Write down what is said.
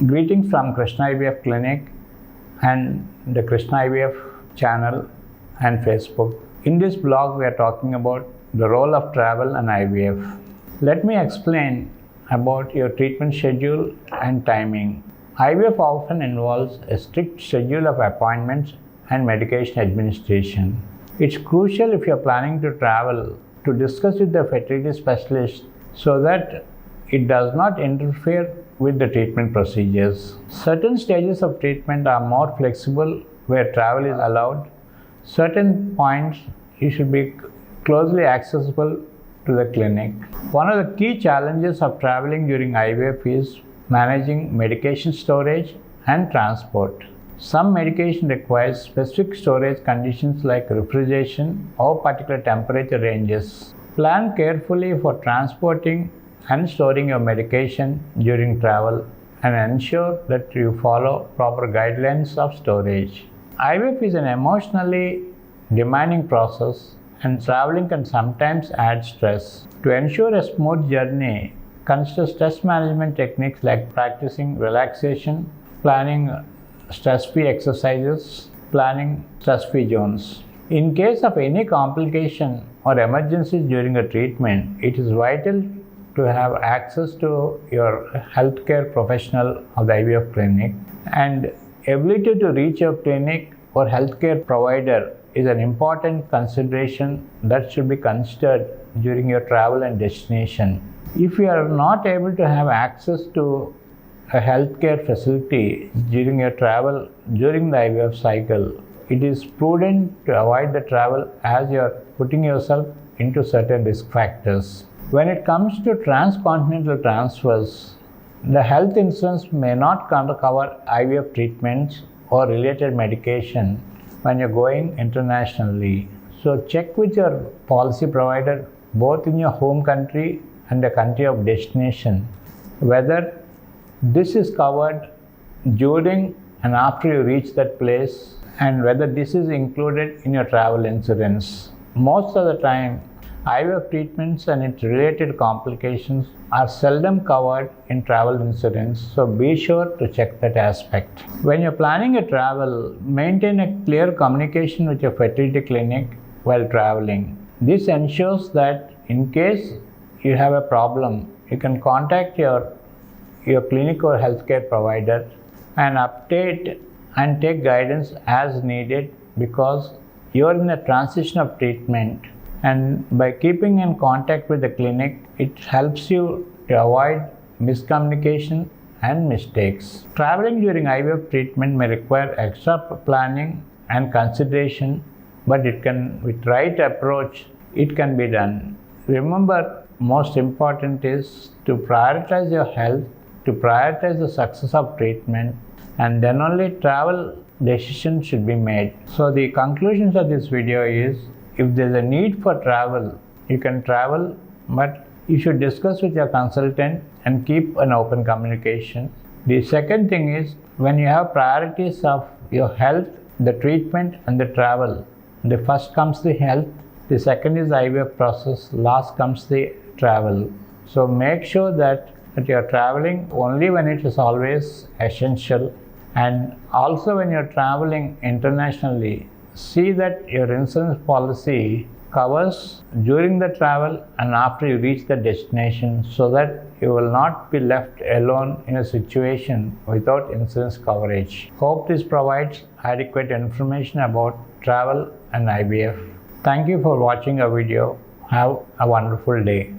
Greetings from Krishna IVF Clinic and the Krishna IVF channel and Facebook. In this blog, we are talking about the role of travel and IVF. Let me explain about your treatment schedule and timing. IVF often involves a strict schedule of appointments and medication administration. It's crucial if you're planning to travel to discuss with the fertility specialist so that it does not interfere with the treatment procedures. Certain stages of treatment are more flexible where travel is allowed. Certain points you should be closely accessible to the clinic. One of the key challenges of traveling during IVF is managing medication storage and transport. Some medication requires specific storage conditions like refrigeration or particular temperature ranges. Plan carefully for transporting and storing your medication during travel and ensure that you follow proper guidelines of storage. IVF is an emotionally demanding process and traveling can sometimes add stress. To ensure a smooth journey, consider stress management techniques like practicing relaxation, planning stress-free exercises, planning stress-free zones. In case of any complication or emergencies during a treatment, it is vital to have access to your healthcare professional of the IVF clinic, and ability to reach your clinic or healthcare provider is an important consideration that should be considered during your travel and destination. If you are not able to have access to a healthcare facility during your travel during the IVF cycle, it is prudent to avoid the travel as you are putting yourself into certain risk factors. When it comes to transcontinental transfers, the health insurance may not cover IVF treatments or related medication when you're going internationally. So check with your policy provider both in your home country and the country of destination whether this is covered during and after you reach that place and whether this is included in your travel insurance. Most of the time, IVF treatments and its related complications are seldom covered in travel insurance, so be sure to check that aspect. When you're planning a travel, maintain a clear communication with your fertility clinic while traveling. This ensures that in case you have a problem, you can contact your clinic or healthcare provider and update and take guidance as needed, because you're in a transition of treatment. And by keeping in contact with the clinic, it helps you to avoid miscommunication and mistakes. Traveling during IVF treatment may require extra planning and consideration, but with right approach, it can be done. Remember, most important is to prioritize your health, to prioritize the success of treatment, and then only travel decisions should be made. So the conclusions of this video is, if there is a need for travel, you can travel, but you should discuss with your consultant and keep an open communication. The second thing is, when you have priorities of your health, the treatment and the travel, the first comes the health, the second is the IVF process, last comes the travel. So make sure that you are traveling only when it is always essential, and also when you are traveling internationally, see that your insurance policy covers during the travel and after you reach the destination, so that you will not be left alone in a situation without insurance coverage. Hope this provides adequate information about travel and IVF. Thank you for watching our video. Have a wonderful day.